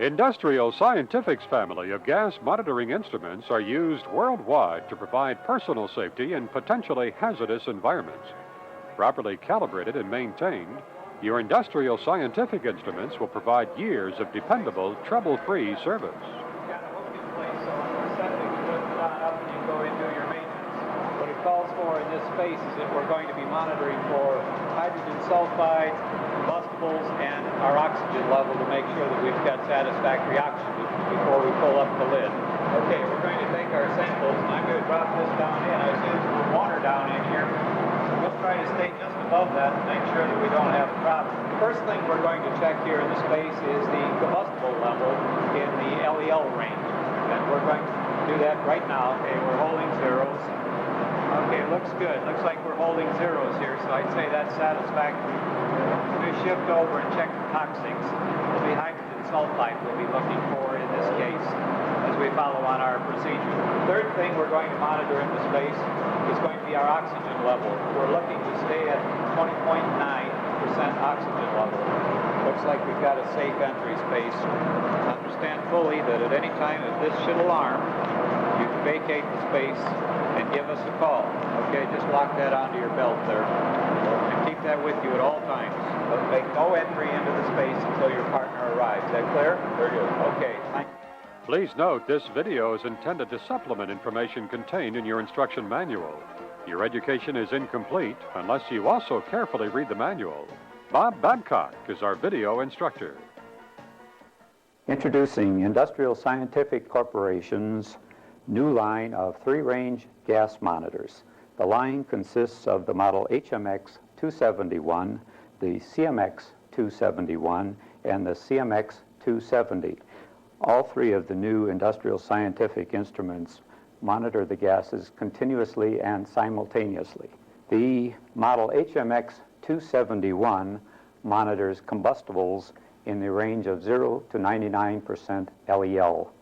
Industrial Scientific's family of gas monitoring instruments are used worldwide to provide personal safety in potentially hazardous environments. Properly calibrated and maintained, your Industrial Scientific instruments will provide years of dependable, trouble-free service. You've got a hook in place, so when we're setting it, you lift it on up and you go into your maintenance. What it calls for in this space is that we're going to be monitoring for hydrogen sulfide, combustibles, and our oxygen level to make sure that we've got satisfactory oxygen before we pull up the lid. Okay, we're going to take our samples, and I'm going to drop this down in. I see there's a little water down in here. We'll try to stay just above that and make sure that we don't have a problem. The first thing we're going to check here in the space is the combustible level in the LEL range. And we're going to do that right now. Okay, we're holding zeros. Okay, looks good. Looks like we're holding zeros here, so I'd say that's satisfactory. We're going to shift over and check the toxics. It'll be hydrogen sulfide we'll be looking for in this case as we follow on our procedure. The third thing we're going to monitor in the space is going to be our oxygen level. We're looking to stay at 20.9% oxygen level. Looks like we've got a safe entry space. Understand fully that at any time if this should alarm, you can vacate the space and give us a call. Okay, just lock that onto your belt there. And keep that with you at all times. But make no entry into the space until your partner arrives. Is that clear? Very good. Okay, thank you. Please note this video is intended to supplement information contained in your instruction manual. Your education is incomplete unless you also carefully read the manual. Bob Babcock is our video instructor. Introducing Industrial Scientific Corporation's new line of three-range gas monitors. The line consists of the model HMX 271, the CMX 271, and the CMX 270. All three of the new Industrial Scientific instruments monitor the gases continuously and simultaneously. The model HMX 271 monitors combustibles in the range of 0 to 99% LEL.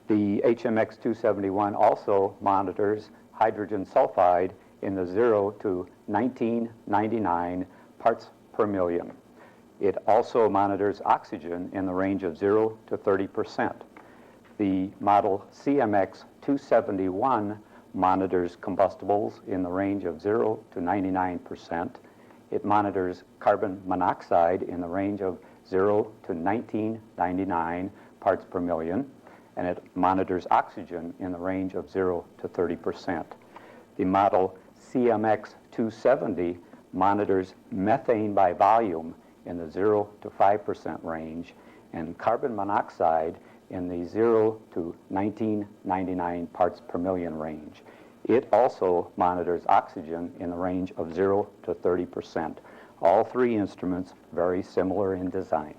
The HMX 271 also monitors hydrogen sulfide in the 0 to 1999 parts per million. It also monitors oxygen in the range of 0 to 30%. The model CMX 271 monitors combustibles in the range of 0 to 99%. It monitors carbon monoxide in the range of 0 to 1999 parts per million, and it monitors oxygen in the range of 0 to 30%. The model CMX 270 monitors methane by volume in the 0 to 5% range, and carbon monoxide in the 0 to 1999 parts per million range. It also monitors oxygen in the range of 0 to 30%. All three instruments very similar in design.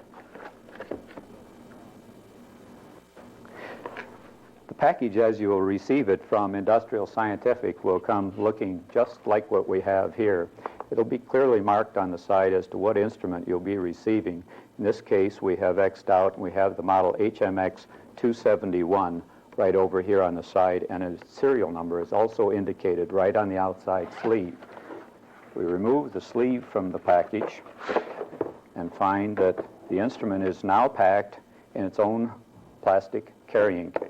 The package, as you will receive it from Industrial Scientific, will come looking just like what we have here. It'll be clearly marked on the side as to what instrument you'll be receiving. In this case, we have X'd out, and we have the model HMX 271 right over here on the side, and its serial number is also indicated right on the outside sleeve. We remove the sleeve from the package and find that the instrument is now packed in its own plastic carrying case.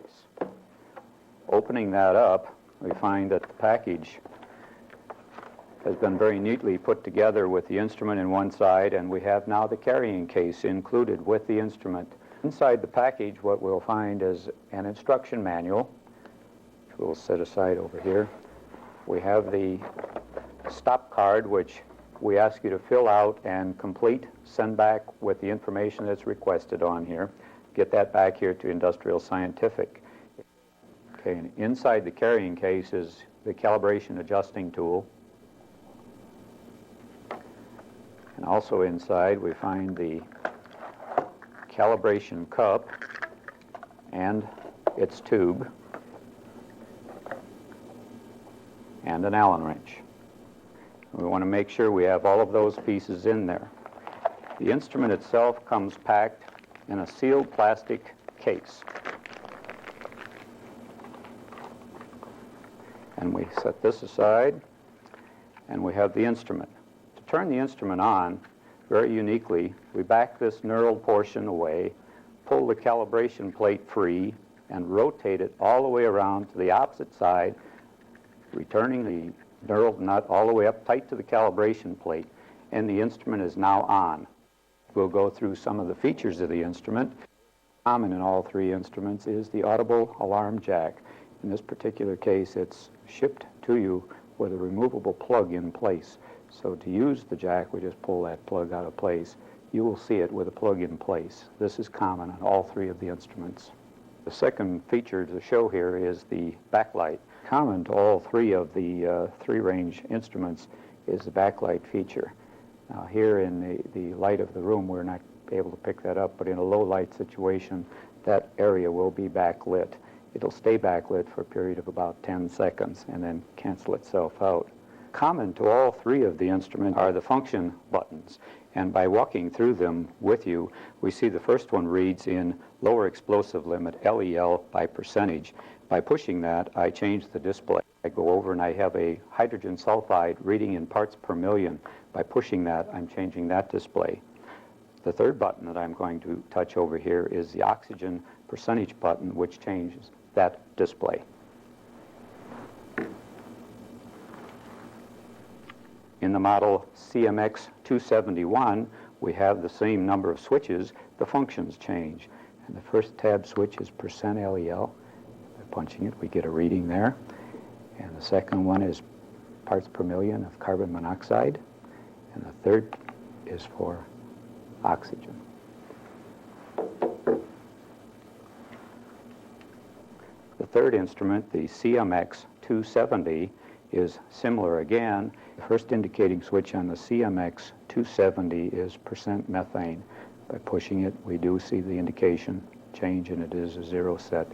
Opening that up, we find that the package has been very neatly put together with the instrument in one side, and we have now the carrying case included with the instrument. Inside the package, what we'll find is an instruction manual, which we'll set aside over here. We have the stop card, which we ask you to fill out and complete, send back with the information that's requested on here. Get that back here to Industrial Scientific. Okay, and inside the carrying case is the calibration adjusting tool. And also inside we find the calibration cup and its tube and an Allen wrench. We want to make sure we have all of those pieces in there. The instrument itself comes packed in a sealed plastic case. And we set this aside, and we have the instrument. To turn the instrument on, very uniquely, we back this knurled portion away, pull the calibration plate free and rotate it all the way around to the opposite side, returning the knurled nut all the way up tight to the calibration plate, and the instrument is now on. We'll go through some of the features of the instrument. Common in all three instruments is the audible alarm jack. In this particular case, it's shipped to you with a removable plug in place. So to use the jack, we just pull that plug out of place. You will see it with a plug in place. This is common on all three of the instruments. The second feature to show here is the backlight. Common to all three of the three-range instruments is the backlight feature. Now here in the light of the room, we're not able to pick that up, but in a low light situation, that area will be backlit. It'll stay backlit for a period of about 10 seconds and then cancel itself out. Common to all three of the instruments are the function buttons, and by walking through them with you, we see the first one reads in lower explosive limit, LEL by percentage. By pushing that, I change the display. I go over and I have a hydrogen sulfide reading in parts per million. By pushing that, I'm changing that display. The third button that I'm going to touch over here is the oxygen percentage button, which changes that display. In the model CMX 271, we have the same number of switches. The functions change. And the first tab switch is percent LEL. By punching it, we get a reading there. And the second one is parts per million of carbon monoxide. And the third is for oxygen. The third instrument, the CMX 270, is similar again. The first indicating switch on the CMX 270 is percent methane. By pushing it, we do see the indication change, and it is a zero set.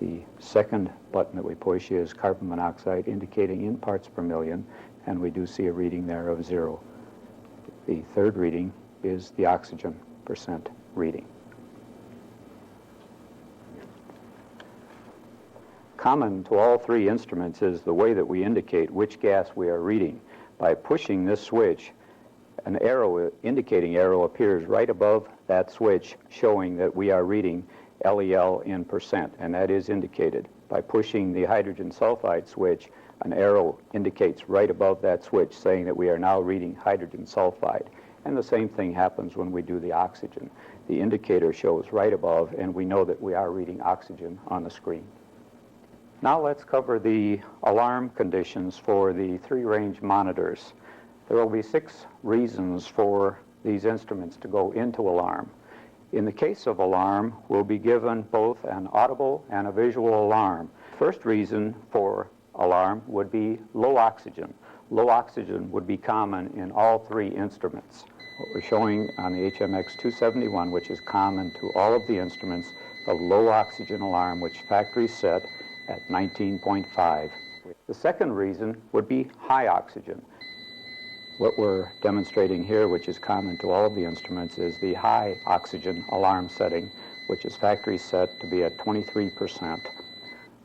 The second button that we push is carbon monoxide, indicating in parts per million, and we do see a reading there of 0. The third reading is the oxygen percent reading. Common to all three instruments is the way that we indicate which gas we are reading. By pushing this switch, an arrow, indicating arrow, appears right above that switch, showing that we are reading LEL in percent, and that is indicated. By pushing the hydrogen sulfide switch, an arrow indicates right above that switch, saying that we are now reading hydrogen sulfide. And the same thing happens when we do the oxygen. The indicator shows right above, and we know that we are reading oxygen on the screen. Now let's cover the alarm conditions for the three-range monitors. There will be 6 reasons for these instruments to go into alarm. In the case of alarm, we'll be given both an audible and a visual alarm. First reason for alarm would be low oxygen. Low oxygen would be common in all 3 instruments. What we're showing on the HMX 271, which is common to all of the instruments, the low oxygen alarm, which factory set at 19.5. The second reason would be high oxygen. What we're demonstrating here, which is common to all of the instruments, is the high oxygen alarm setting, which is factory set to be at 23%.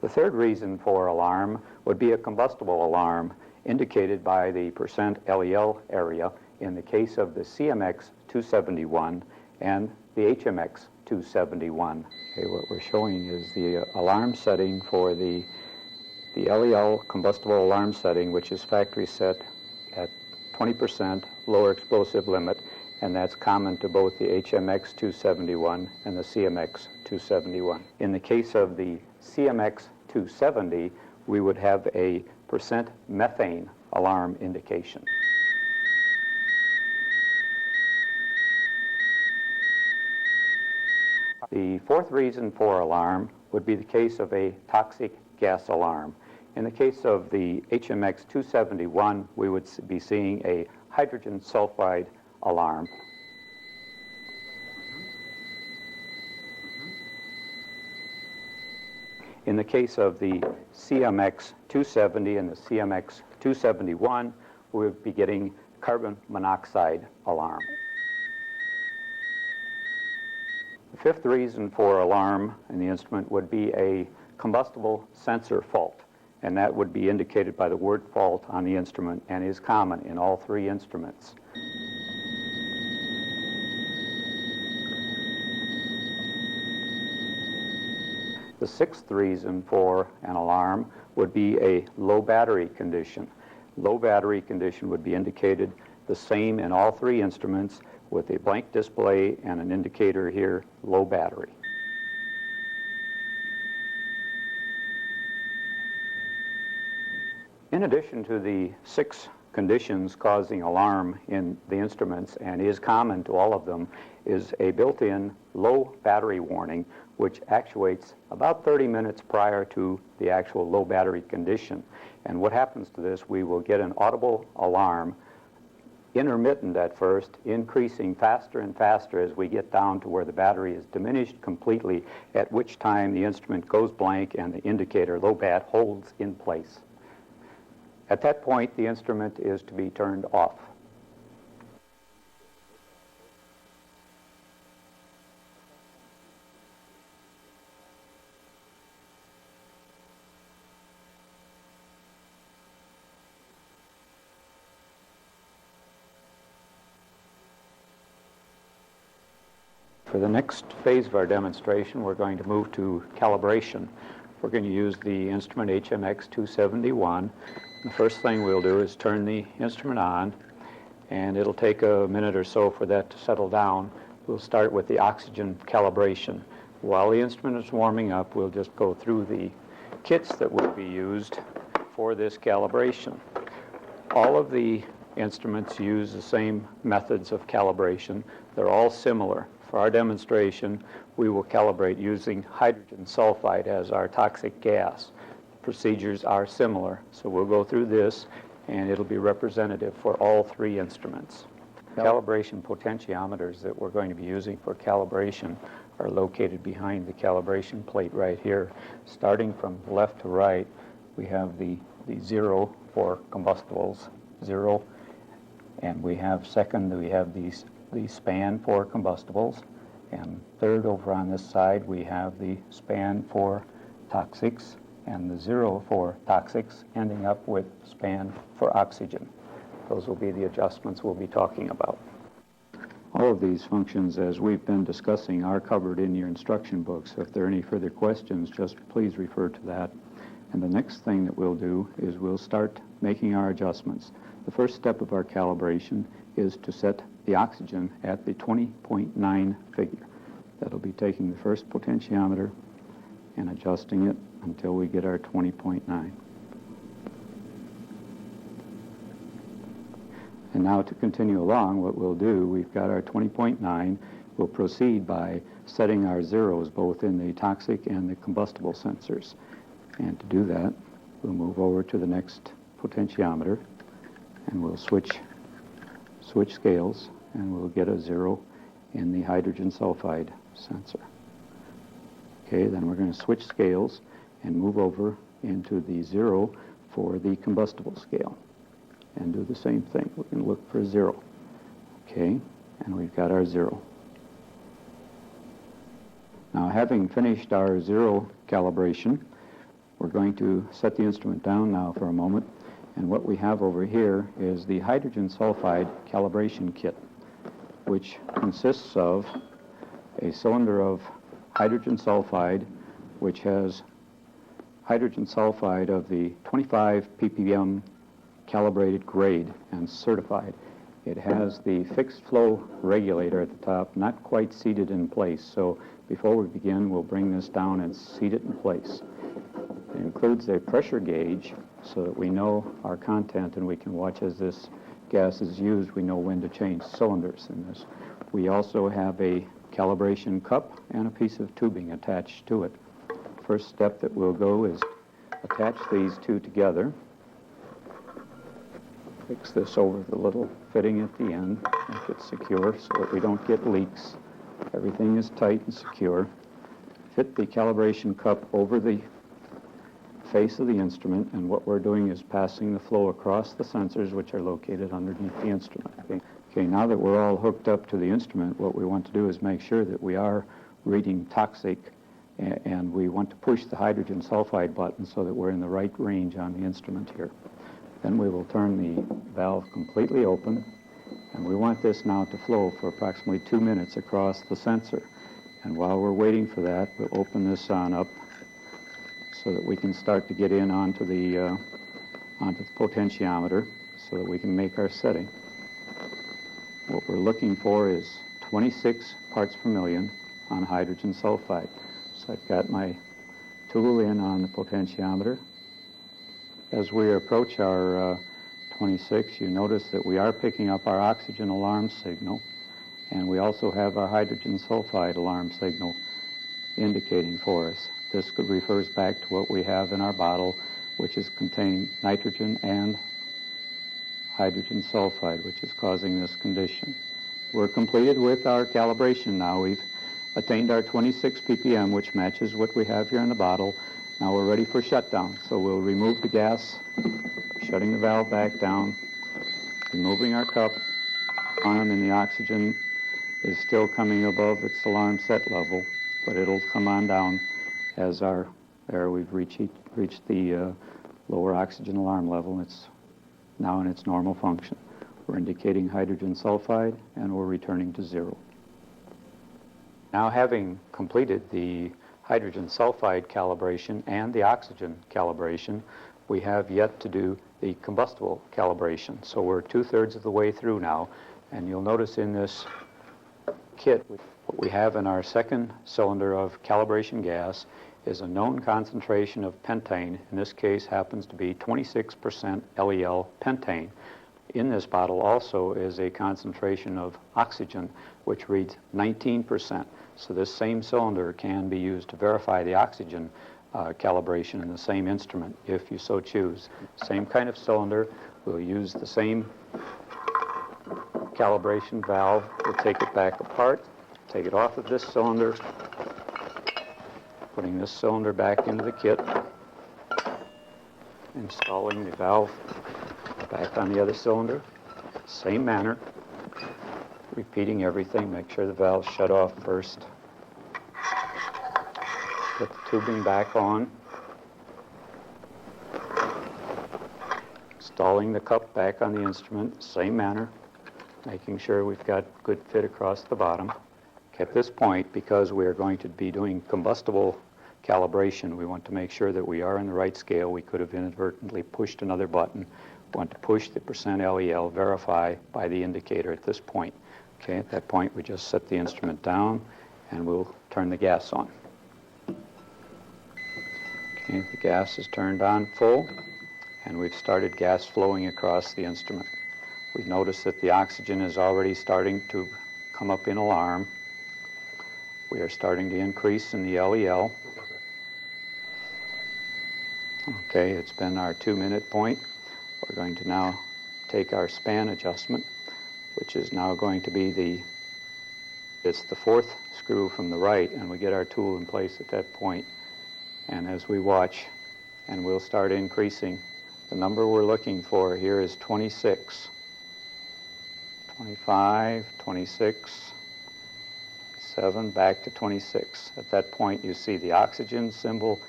The third reason for alarm would be a combustible alarm, indicated by the percent LEL area in the case of the CMX 271 and the HMX 271. Okay, what we're showing is the alarm setting for the LEL combustible alarm setting, which is factory set at 20% lower explosive limit, and that's common to both the HMX 271 and the CMX 271. In the case of the CMX 270, we would have a percent methane alarm indication. The fourth reason for alarm would be the case of a toxic gas alarm. In the case of the HMX 271, we would be seeing a hydrogen sulfide alarm. In the case of the CMX 270 and the CMX 271, we would be getting carbon monoxide alarm. The fifth reason for alarm in the instrument would be a combustible sensor fault, and that would be indicated by the word fault on the instrument and is common in all 3 instruments. The sixth reason for an alarm would be a low battery condition. Low battery condition would be indicated the same in all three instruments with a blank display and an indicator here, low battery. In addition to the 6 conditions causing alarm in the instruments, and is common to all of them, is a built-in low battery warning which actuates about 30 minutes prior to the actual low battery condition. And what happens to this, we will get an audible alarm, intermittent at first, increasing faster and faster as we get down to where the battery is diminished completely, at which time the instrument goes blank and the indicator low bat holds in place. At that point, the instrument is to be turned off. For the next phase of our demonstration, we're going to move to calibration. We're going to use the instrument HMX 271. The first thing we'll do is turn the instrument on, and it'll take a minute or so for that to settle down. We'll start with the oxygen calibration. While the instrument is warming up, we'll just go through the kits that will be used for this calibration. All of the instruments use the same methods of calibration. They're all similar. For our demonstration, we will calibrate using hydrogen sulfide as our toxic gas. Procedures are similar, so we'll go through this, and it'll be representative for all three instruments. Calibration potentiometers that we're going to be using for calibration are located behind the calibration plate right here. Starting from left to right, we have the 0 for combustibles, 0, and we have second, we have the span for combustibles, and third over on this side we have the span for toxics, and the 0 for toxics, ending up with span for oxygen. Those will be the adjustments we'll be talking about. All of these functions, as we've been discussing, are covered in your instruction books. If there are any further questions, just please refer to that. And the next thing that we'll do is we'll start making our adjustments. The first step of our calibration is to set the oxygen at the 20.9 figure. That'll be taking the first potentiometer and adjusting it until we get our 20.9. And now to continue along, what we'll do, we've got our 20.9. We'll proceed by setting our zeros both in the toxic and the combustible sensors. And to do that, we'll move over to the next potentiometer, and we'll switch scales, and we'll get a 0 in the hydrogen sulfide sensor. Okay, then we're going to switch scales and move over into the 0 for the combustible scale, and do the same thing. We're going to look for 0. Okay, and we've got our 0. Now, having finished our 0 calibration, we're going to set the instrument down now for a moment. And what we have over here is the hydrogen sulfide calibration kit, which consists of a cylinder of hydrogen sulfide, which has hydrogen sulfide of the 25 ppm calibrated grade and certified. It has the fixed flow regulator at the top, not quite seated in place. So before we begin, we'll bring this down and seat it in place. It includes a pressure gauge so that we know our content and we can watch as this gas is used. We know when to change cylinders in this. We also have a calibration cup and a piece of tubing attached to it. First step that we'll go is attach these two together. Fix this over the little fitting at the end, make it secure so that we don't get leaks. Everything is tight and secure. Fit the calibration cup over the face of the instrument, and what we're doing is passing the flow across the sensors which are located underneath the instrument. Okay, now that we're all hooked up to the instrument, what we want to do is make sure that we are reading toxic, and we want to push the hydrogen sulfide button so that we're in the right range on the instrument here. Then we will turn the valve completely open, and we want this now to flow for approximately 2 minutes across the sensor. And while we're waiting for that, we'll open this on up so that we can start to get in onto the potentiometer so that we can make our setting. What we're looking for is 26 parts per million on hydrogen sulfide. So I've got my tool in on the potentiometer. As we approach our 26, you notice that we are picking up our oxygen alarm signal, and we also have our hydrogen sulfide alarm signal indicating for us. This refers back to what we have in our bottle, which is contained nitrogen and hydrogen sulfide, which is causing this condition. We're completed with our calibration now. We've attained our 26 ppm, which matches what we have here in the bottle. Now we're ready for shutdown. So we'll remove the gas, shutting the valve back down, removing our cup on, and the oxygen is still coming above its alarm set level, but it'll come on down as we've reached the lower oxygen alarm level. It's now in its normal function. We're indicating hydrogen sulfide, and we're returning to 0. Now, having completed the hydrogen sulfide calibration and the oxygen calibration, we have yet to do the combustible calibration. So we're 2/3 of the way through now, and you'll notice in this kit what we have in our second cylinder of calibration gas is a known concentration of pentane. In this case happens to be 26% LEL pentane. In this bottle also is a concentration of oxygen, which reads 19%. So this same cylinder can be used to verify the oxygen calibration in the same instrument, if you so choose. Same kind of cylinder. We'll use the same calibration valve. We'll take it back apart, take it off of this cylinder, putting this cylinder back into the kit, installing the valve back on the other cylinder, same manner, repeating everything. Make sure the valve's shut off first. Put the tubing back on, installing the cup back on the instrument, same manner, making sure we've got good fit across the bottom. At this point, because we are going to be doing combustible calibration, we want to make sure that we are in the right scale. We could have inadvertently pushed another button. We want to push the percent LEL, verify by the indicator at this point. Okay, at that point, we just set the instrument down, and we'll turn the gas on. Okay, the gas is turned on full, and we've started gas flowing across the instrument. We've noticed that the oxygen is already starting to come up in alarm. We are starting to increase in the LEL. Okay, it's been our 2-minute point. We're going to now take our span adjustment, which is now going to be it's the 4th screw from the right, and we get our tool in place at that point. And as we watch, and we'll start increasing, the number we're looking for here is 26, 25, 26, 7, back to 26. At that point, you see the oxygen symbol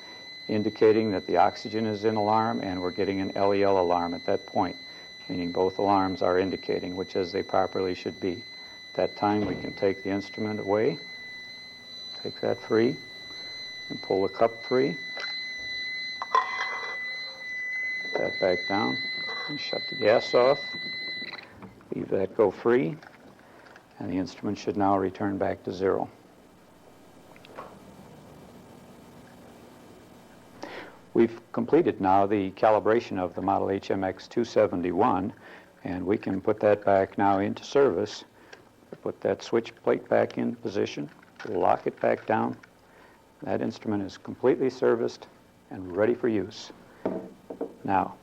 indicating that the oxygen is in alarm, and we're getting an LEL alarm at that point, meaning both alarms are indicating, which as they properly should be. At that time, we can take the instrument away, take that free, and pull the cup free. Put that back down, and shut the gas off. Leave that go free, and the instrument should now return back to 0. We've completed now the calibration of the model HMX 271, and we can put that back now into service. Put that switch plate back in position, lock it back down. That instrument is completely serviced and ready for use. Now,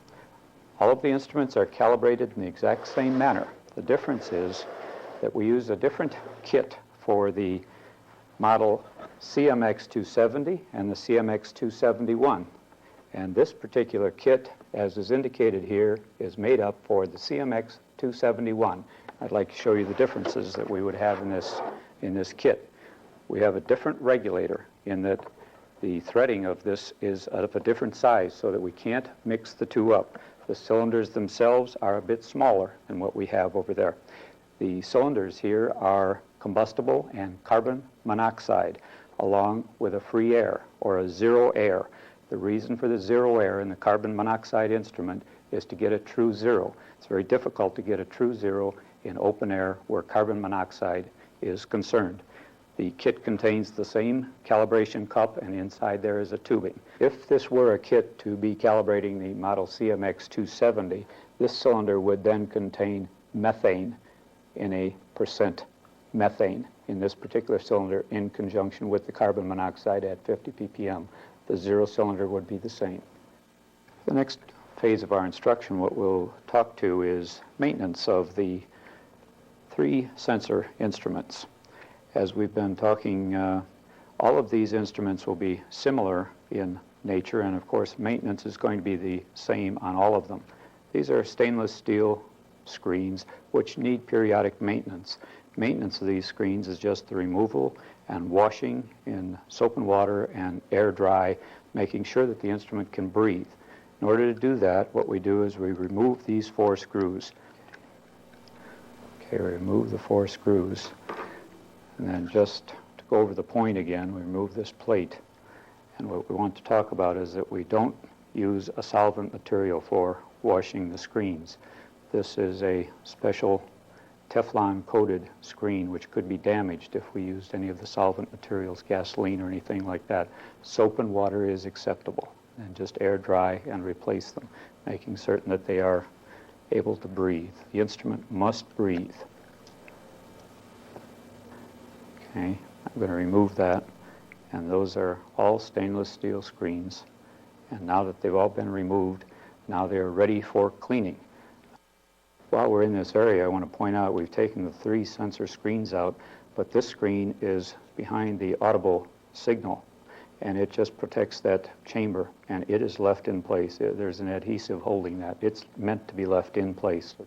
all of the instruments are calibrated in the exact same manner. The difference is that we use a different kit for the model CMX 270 and the CMX 271. And this particular kit, as is indicated here, is made up for the CMX 271. I'd like to show you the differences that we would have in this kit. We have a different regulator in that the threading of this is of a different size so that we can't mix the two up. The cylinders themselves are a bit smaller than what we have over there. The cylinders here are combustible and carbon monoxide, along with a free air or a 0 air. The reason for the zero error in the carbon monoxide instrument is to get a true zero. It's very difficult to get a true zero in open air where carbon monoxide is concerned. The kit contains the same calibration cup, and inside there is a tubing. If this were a kit to be calibrating the model CMX 270, this cylinder would then contain methane in a percent methane in this particular cylinder in conjunction with the carbon monoxide at 50 ppm. The zero cylinder would be the same. The next phase of our instruction, what we'll talk to is maintenance of the 3 sensor instruments. As we've been talking, all of these instruments will be similar in nature, and of course maintenance is going to be the same on all of them. These are stainless steel screens which need periodic maintenance. Maintenance of these screens is just the removal and washing in soap and water and air dry, making sure that the instrument can breathe. In order to do that, what we do is we remove these 4 screws. Okay, we remove the 4 screws. And then just to go over the point again, we remove this plate. And what we want to talk about is that we don't use a solvent material for washing the screens. This is a special Teflon coated screen which could be damaged if we used any of the solvent materials, gasoline or anything like that. Soap and water is acceptable, and just air dry and replace them, making certain that they are able to breathe. The instrument must breathe. Okay, I'm going to remove that, and those are all stainless steel screens. And now that they've all been removed, now they're ready for cleaning. While we're in this area, I want to point out we've taken the 3 sensor screens out, but this screen is behind the audible signal, and it just protects that chamber, and it is left in place. There's an adhesive holding that. It's meant to be left in place. As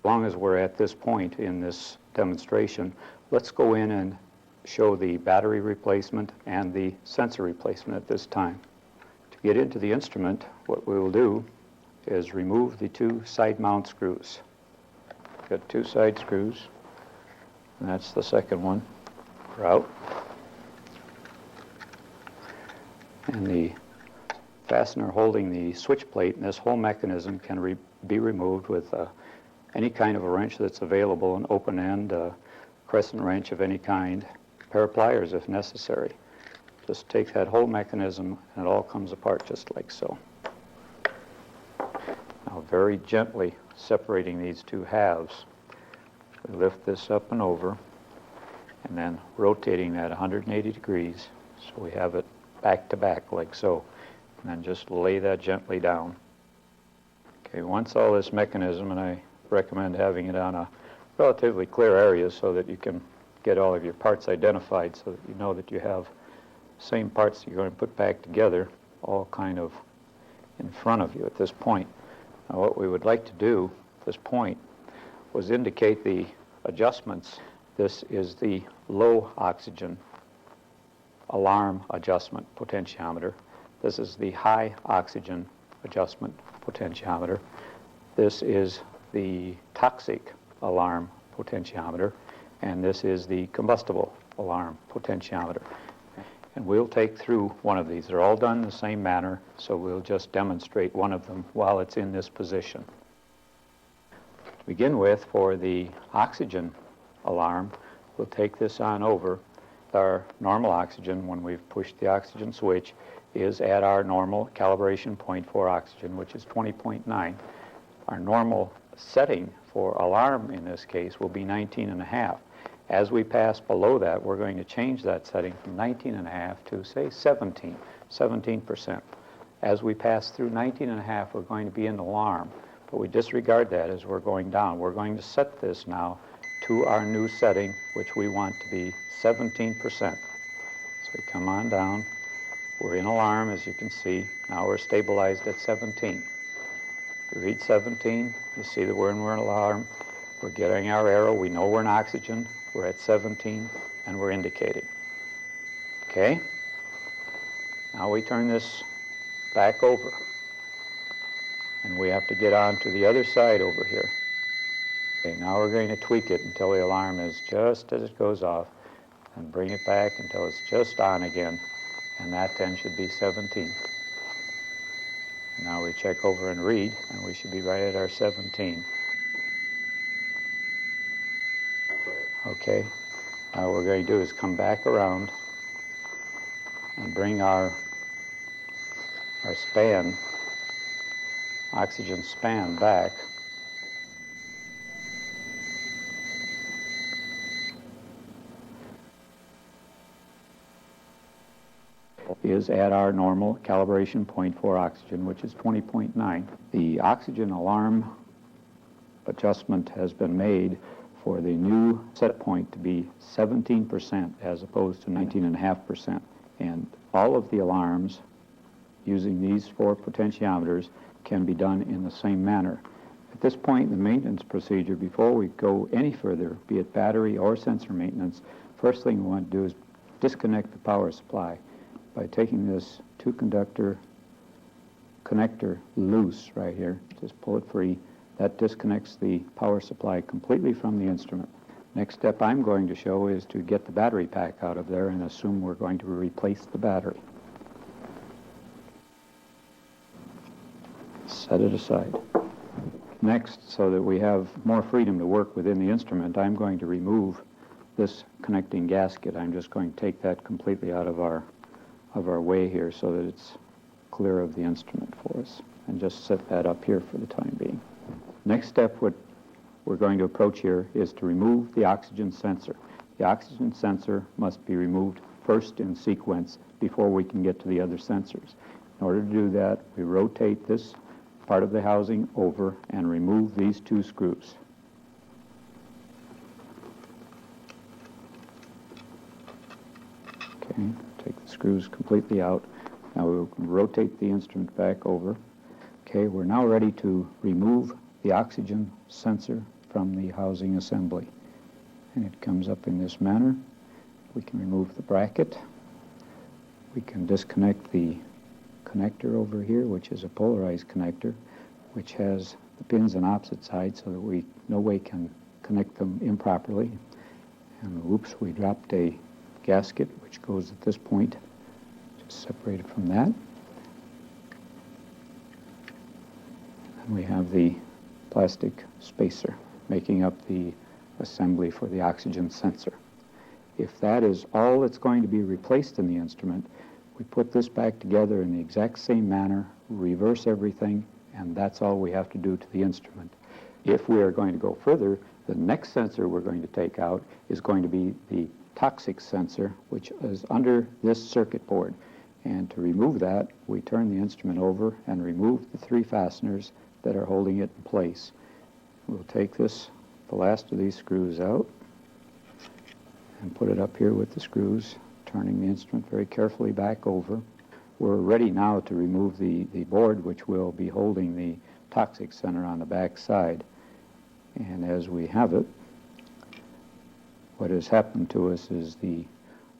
long as we're at this point in this demonstration, let's go in and show the battery replacement and the sensor replacement at this time. To get into the instrument, what we will do is remove the 2 side mount screws. Got 2 side screws, and that's the second one. They're out. And the fastener holding the switch plate, and this whole mechanism can be removed with any kind of a wrench that's available, an open end, crescent wrench of any kind, a pair of pliers if necessary. Just take that whole mechanism and it all comes apart just like so. Now very gently separating these 2 halves, we lift this up and over and then rotating that 180 degrees so we have it back to back like so, and then just lay that gently down. Okay, once all this mechanism, and I recommend having it on a relatively clear area so that you can get all of your parts identified so that you know that you have the same parts that you're going to put back together all kind of in front of you at this point. Now what we would like to do at this point was indicate the adjustments. This is the low oxygen alarm adjustment potentiometer. This is the high oxygen adjustment potentiometer. This is the toxic alarm potentiometer, and this is the combustible alarm potentiometer. And we'll take through one of these. They're all done in the same manner, so we'll just demonstrate one of them while it's in this position. To begin with, for the oxygen alarm, we'll take this on over. Our normal oxygen, when we've pushed the oxygen switch, is at our normal calibration point for oxygen, which is 20.9. Our normal setting for alarm in this case will be 19.5. As we pass below that, we're going to change that setting from 19.5 to, say, 17%. As we pass through 19.5, we're going to be in alarm, but we disregard that as we're going down. We're going to set this now to our new setting, which we want to be 17%. So we come on down. We're in alarm, as you can see. Now we're stabilized at 17. We read 17. You see that we're in alarm. We're getting our arrow. We know we're in oxygen. We're at 17, and we're indicating. Okay? Now we turn this back over. And we have to get on to the other side over here. Okay, now we're going to tweak it until the alarm is just as it goes off, and bring it back until it's just on again, and that then should be 17. Now we check over and read, and we should be right at our 17. Okay, now what we're going to do is come back around and bring our span, oxygen span, back. Is at our normal calibration 0.4 oxygen, which is 20.9. The oxygen alarm adjustment has been made for the new set point to be 17% as opposed to 19.5%. And all of the alarms using these 4 potentiometers can be done in the same manner. At this point in the maintenance procedure, before we go any further, be it battery or sensor maintenance, first thing we want to do is disconnect the power supply by taking this 2-conductor connector loose right here. Just pull it free. That disconnects the power supply completely from the instrument. Next step I'm going to show is to get the battery pack out of there and assume we're going to replace the battery. Set it aside. Next, so that we have more freedom to work within the instrument, I'm going to remove this connecting gasket. I'm just going to take that completely out of our way here so that it's clear of the instrument for us, and just set that up here for the time being. Next step, what we're going to approach here, is to remove the oxygen sensor. The oxygen sensor must be removed first in sequence before we can get to the other sensors. In order to do that, we rotate this part of the housing over and remove these 2 screws. Okay, take the screws completely out. Now we'll rotate the instrument back over. Okay, we're now ready to remove the oxygen sensor from the housing assembly. And it comes up in this manner. We can remove the bracket. We can disconnect the connector over here, which is a polarized connector, which has the pins on opposite sides so that we no way can connect them improperly. And whoops, we dropped a gasket which goes at this point, just separated from that. And we have the plastic spacer making up the assembly for the oxygen sensor. If that is all that's going to be replaced in the instrument, we put this back together in the exact same manner, reverse everything, and that's all we have to do to the instrument. If we are going to go further, the next sensor we're going to take out is going to be the toxic sensor, which is under this circuit board. And to remove that, we turn the instrument over and remove the 3 fasteners that are holding it in place. We'll take the last of these screws out and put it up here with the screws, turning the instrument very carefully back over. We're ready now to remove the board which will be holding the toxic center on the back side. And as we have it, what has happened to us is the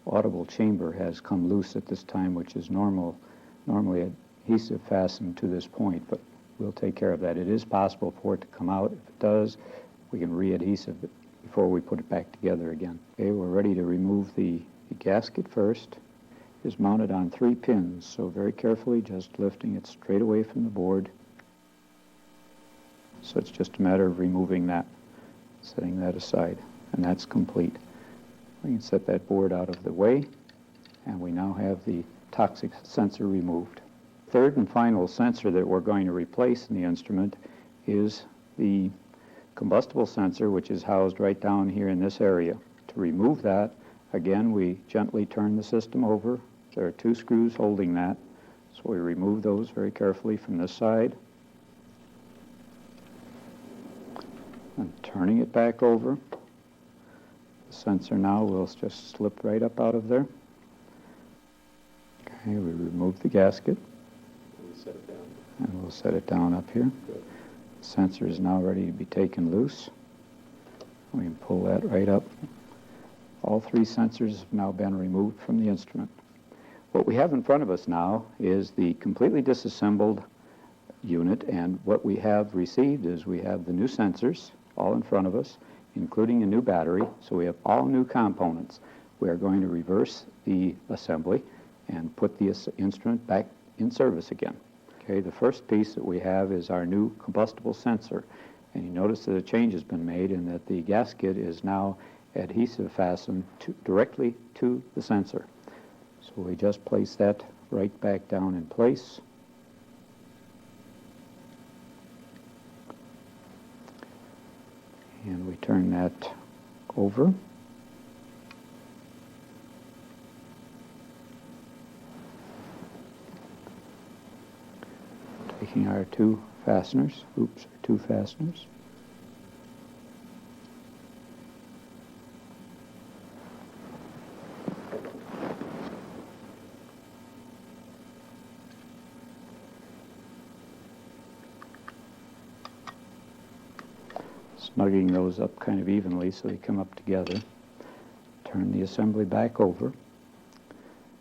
audible chamber has come loose at this time, which is normally adhesive fastened to this point, but we'll take care of that. It is possible for it to come out. If it does, we can re-adhesive it before we put it back together again. Okay, we're ready to remove the gasket first. It is mounted on 3 pins, so very carefully just lifting it straight away from the board. So it's just a matter of removing that, setting that aside, and that's complete. We can set that board out of the way, and we now have the toxic sensor removed. Third and final sensor that we're going to replace in the instrument is the combustible sensor, which is housed right down here in this area. To remove that, again, we gently turn the system over. There are 2 screws holding that, so we remove those very carefully from this side. And turning it back over, the sensor now will just slip right up out of there. Okay, we remove the gasket. Set it down. And we'll set it down up here. Good. The sensor is now ready to be taken loose. We can pull that right up. All 3 sensors have now been removed from the instrument. What we have in front of us now is the completely disassembled unit, and what we have received is we have the new sensors all in front of us, including a new battery, so we have all new components. We are going to reverse the assembly and put the instrument back in service again. Okay, the first piece that we have is our new combustible sensor. And you notice that a change has been made in that the gasket is now adhesive fastened directly to the sensor. So we just place that right back down in place. And we turn that over. Taking our two fasteners, two fasteners. Snugging those up kind of evenly so they come up together. Turn the assembly back over.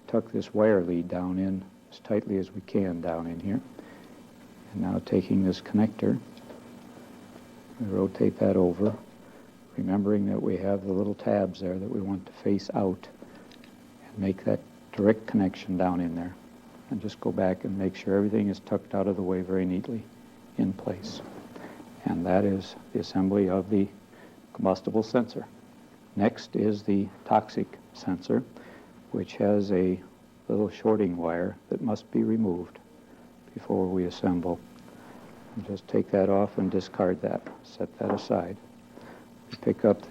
Tuck this wire lead down in as tightly as we can down in here. And now taking this connector, we rotate that over, remembering that we have the little tabs there that we want to face out, and make that direct connection down in there. And just go back and make sure everything is tucked out of the way very neatly in place. And that is the assembly of the combustible sensor. Next is the toxic sensor, which has a little shorting wire that must be removed before we assemble. And just take that off and discard that. Set that aside. We pick up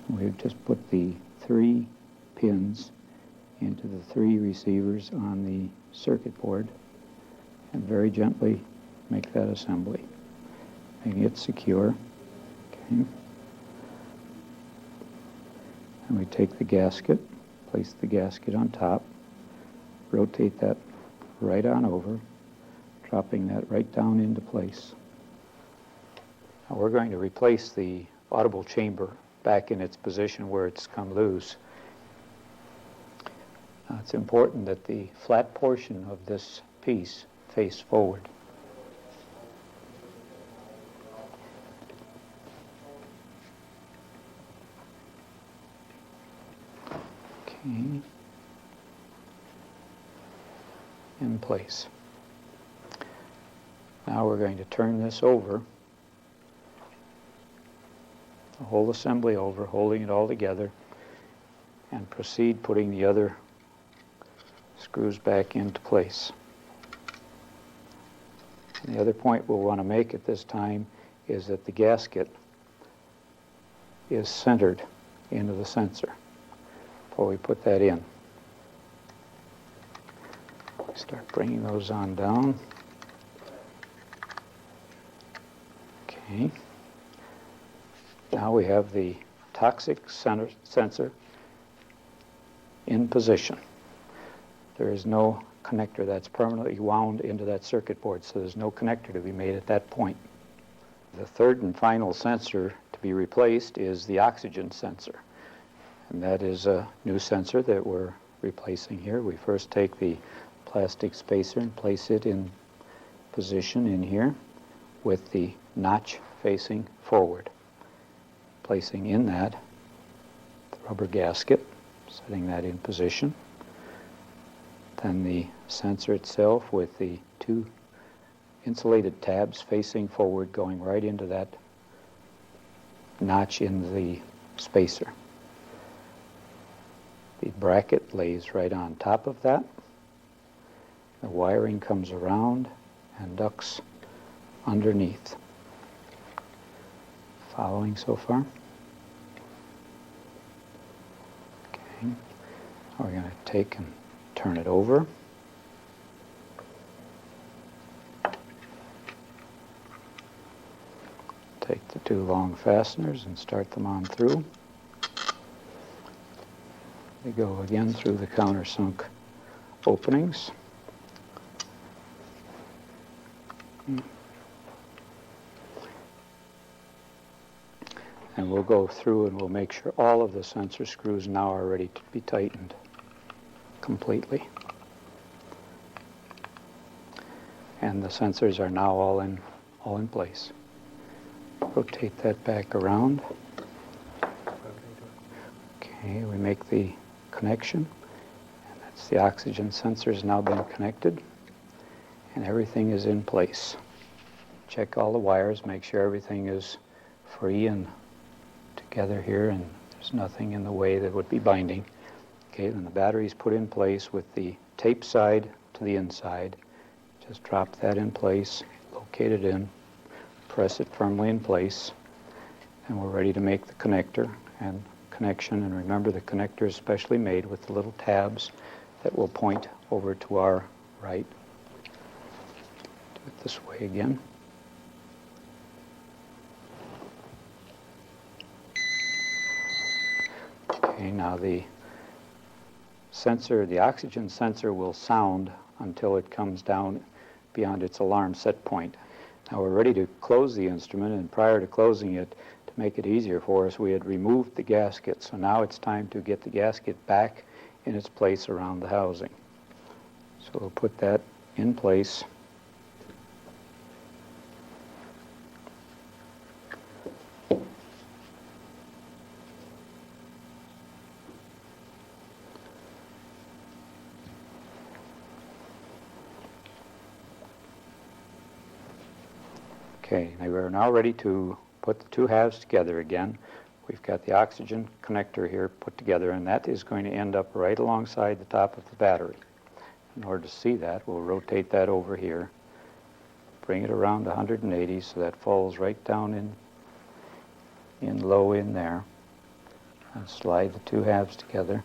we've just put the 3 pins into the 3 receivers on the circuit board and very gently make that assembly, making it secure. Okay. And we take the gasket, place the gasket on top, rotate that right on over, dropping that right down into place. Now we're going to replace the audible chamber back in its position where it's come loose. Now it's important that the flat portion of this piece face forward. Okay. In place. Now we're going to turn this over, the whole assembly over, holding it all together, and proceed putting the other screws back into place. And the other point we'll want to make at this time is that the gasket is centered into the sensor before we put that in. Start bringing those on down. Okay. Now we have the toxic sensor in position. There is no connector that's permanently wound into that circuit board, so there's no connector to be made at that point. The third and final sensor to be replaced is the oxygen sensor. And that is a new sensor that we're replacing here. We first take the plastic spacer and place it in position in here with the notch facing forward. Placing in that the rubber gasket, setting that in position. Then the sensor itself with the 2 insulated tabs facing forward going right into that notch in the spacer. The bracket lays right on top of that. The wiring comes around and ducts underneath. Following so far? Okay. Now we're going to take and turn it over. Take the 2 long fasteners and start them on through. They go again through the countersunk openings. And we'll go through and we'll make sure all of the sensor screws now are ready to be tightened completely. And the sensors are now all in place. Rotate that back around. Okay, we make the connection, and So the oxygen sensor has now been connected and everything is in place. Check all the wires, make sure everything is free and together here and there's nothing in the way that would be binding. Okay, then the battery is put in place with the tape side to the inside. Just drop that in place, locate it in, press it firmly in place, and we're ready to make the connector and connection. And remember, the connector is specially made with the little tabs that will point over to our right. Do it this way again. Okay, now the sensor, the oxygen sensor, will sound until it comes down beyond its alarm set point. Now we're ready to close the instrument, and prior to closing it, to make it easier for us, we had removed the gasket. So now it's time to get the gasket back in its place around the housing. So we'll put that in place. Okay, now we're now ready to put the two halves together again. We've got the oxygen connector here put together, and that is going to end up right alongside the top of the battery. In order to see that, we'll rotate that over here, bring it around 180 so that falls right down in low in there, and slide the two halves together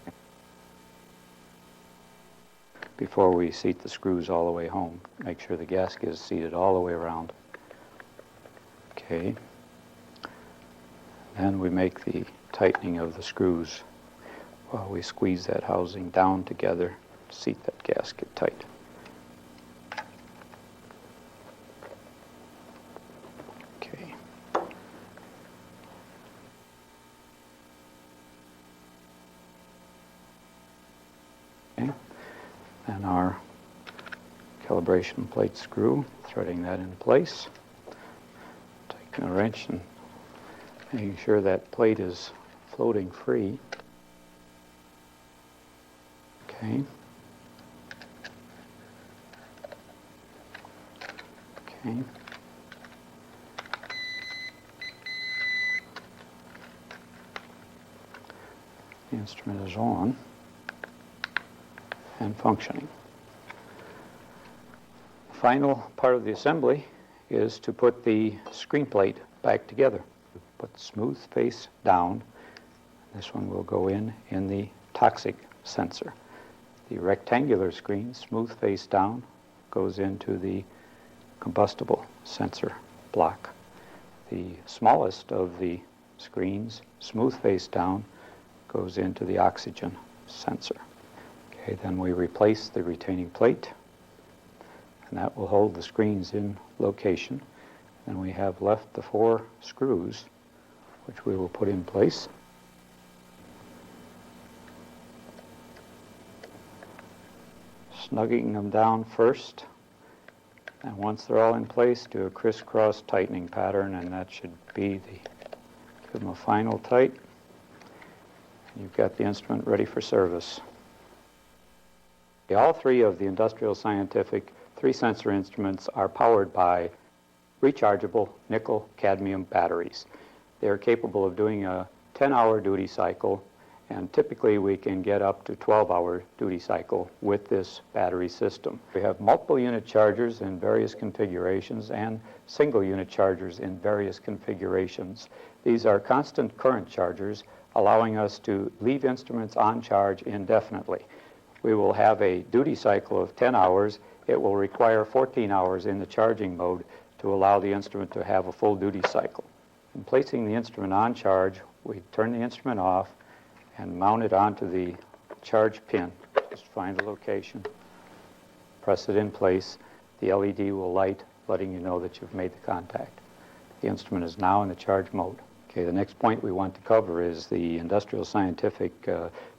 before we seat the screws all the way home. Make sure the gasket is seated all the way around. Okay, then we make the tightening of the screws while we squeeze that housing down together to seat that gasket tight. Okay. Okay, and our calibration plate screw, threading that in place. A wrench and making sure that plate is floating free. Okay. Okay. The instrument is on and functioning. The final part of the assembly is to put the screen plate back together. Put the smooth face down. This one will go in the toxic sensor. The rectangular screen, smooth face down, goes into the combustible sensor block. The smallest of the screens, smooth face down, goes into the oxygen sensor. Okay, then we replace the retaining plate, and that will hold the screens in location. And we have left the 4 screws, which we will put in place. Snugging them down first, and once they're all in place, do a crisscross tightening pattern, and that should be give them a final tight. You've got the instrument ready for service. All 3 of the Industrial Scientific 3-sensor instruments are powered by rechargeable nickel-cadmium batteries. They are capable of doing a 10-hour duty cycle, and typically we can get up to 12-hour duty cycle with this battery system. We have multiple unit chargers in various configurations and single unit chargers in various configurations. These are constant current chargers, allowing us to leave instruments on charge indefinitely. We will have a duty cycle of 10 hours. It will require 14 hours in the charging mode to allow the instrument to have a full duty cycle. In placing the instrument on charge, we turn the instrument off and mount it onto the charge pin. Just find a location, press it in place. The LED will light, letting you know that you've made the contact. The instrument is now in the charge mode. Okay, the next point we want to cover is the Industrial Scientific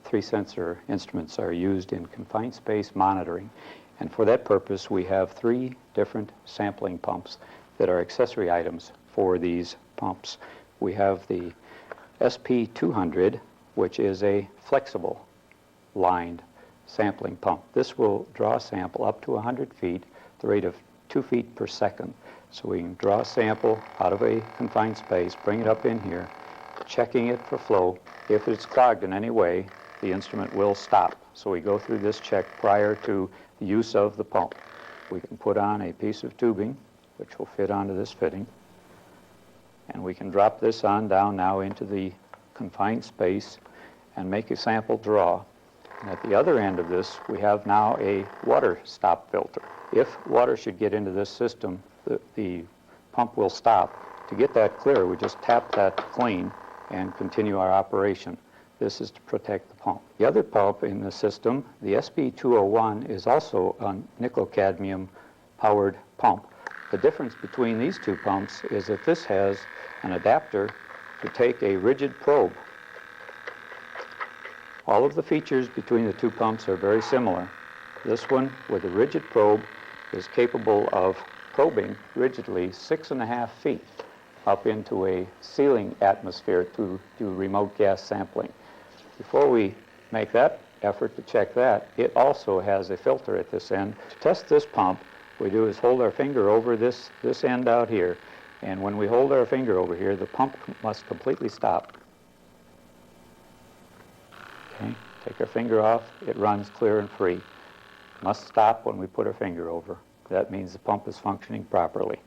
3-sensor instruments are used in confined space monitoring. And for that purpose, we have 3 different sampling pumps that are accessory items for these pumps. We have the SP200, which is a flexible lined sampling pump. This will draw a sample up to 100 feet at the rate of 2 feet per second. So we can draw a sample out of a confined space, bring it up in here, checking it for flow. If it's clogged in any way, the instrument will stop. So we go through this check prior to the use of the pump. We can put on a piece of tubing, which will fit onto this fitting, and we can drop this on down now into the confined space and make a sample draw. And at the other end of this, we have now a water stop filter. If water should get into this system, the pump will stop. To get that clear, we just tap that clean and continue our operation. This is to protect the pump. The other pump in the system, the SB201, is also a nickel-cadmium powered pump. The difference between these two pumps is that this has an adapter to take a rigid probe. All of the features between the two pumps are very similar. This one, with a rigid probe, is capable of probing rigidly 6.5 feet up into a ceiling atmosphere to do remote gas sampling. Before we make that effort to check that, it also has a filter at this end. To test this pump, what we do is hold our finger over this end out here, and when we hold our finger over here, the pump must completely stop. Okay, take our finger off, it runs clear and free. Must stop when we put our finger over. That means the pump is functioning properly.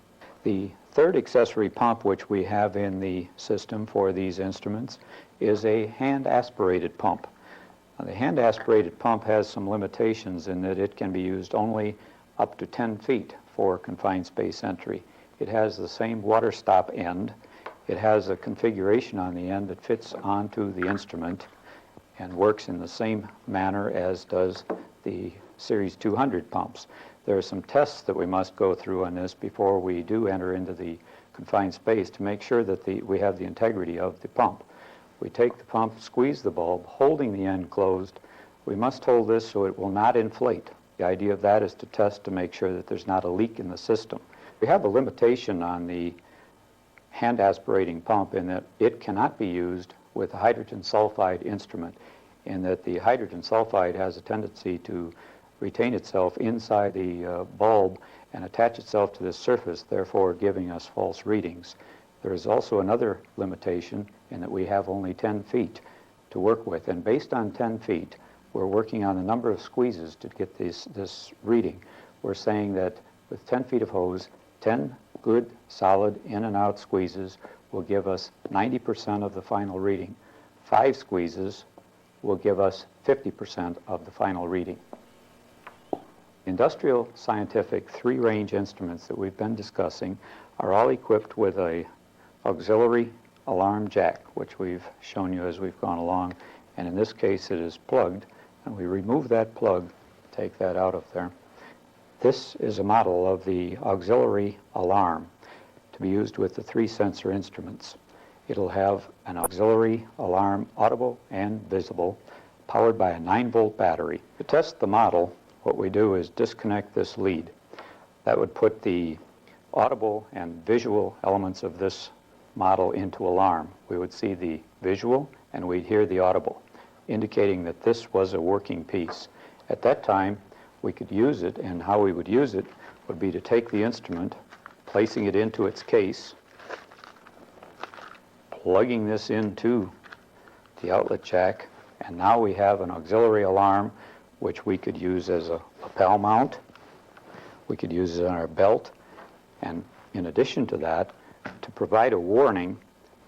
The third accessory pump which we have in the system for these instruments is a hand-aspirated pump. Now, the hand-aspirated pump has some limitations in that it can be used only up to 10 feet for confined space entry. It has the same water stop end. It has a configuration on the end that fits onto the instrument and works in the same manner as does the Series 200 pumps. There are some tests that we must go through on this before we do enter into the confined space to make sure that we have the integrity of the pump. We take the pump, squeeze the bulb, holding the end closed. We must hold this so it will not inflate. The idea of that is to test to make sure that there's not a leak in the system. We have a limitation on the hand aspirating pump in that it cannot be used with a hydrogen sulfide instrument, in that the hydrogen sulfide has a tendency to retain itself inside the bulb and attach itself to this surface, therefore giving us false readings. There is also another limitation in that we have only 10 feet to work with, and based on 10 feet, we're working on the number of squeezes to get this reading. We're saying that with 10 feet of hose, 10 good, solid in and out squeezes will give us 90% of the final reading. 5 squeezes will give us 50% of the final reading. Industrial scientific 3-range instruments that we've been discussing are all equipped with a auxiliary alarm jack, which we've shown you as we've gone along, and in this case it is plugged, and we remove that plug, take that out of there. This is a model of the auxiliary alarm to be used with the 3 sensor instruments. It'll have an auxiliary alarm, audible and visible, powered by a 9-volt battery. To test the model, what we do is disconnect this lead. That would put the audible and visual elements of this model into alarm. We would see the visual and we'd hear the audible, indicating that this was a working piece. At that time, we could use it, and how we would use it would be to take the instrument, placing it into its case, plugging this into the outlet jack, and now we have an auxiliary alarm which we could use as a lapel mount. We could use it on our belt, and in addition to that, to provide a warning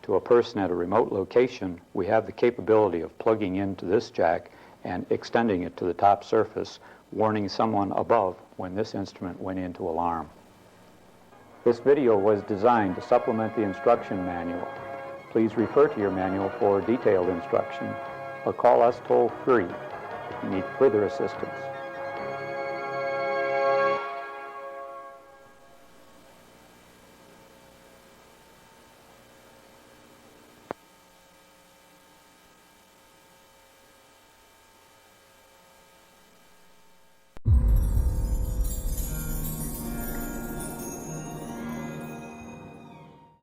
to a person at a remote location, we have the capability of plugging into this jack and extending it to the top surface, warning someone above when this instrument went into alarm. This video was designed to supplement the instruction manual. Please refer to your manual for detailed instruction or call us toll-free if you need further assistance.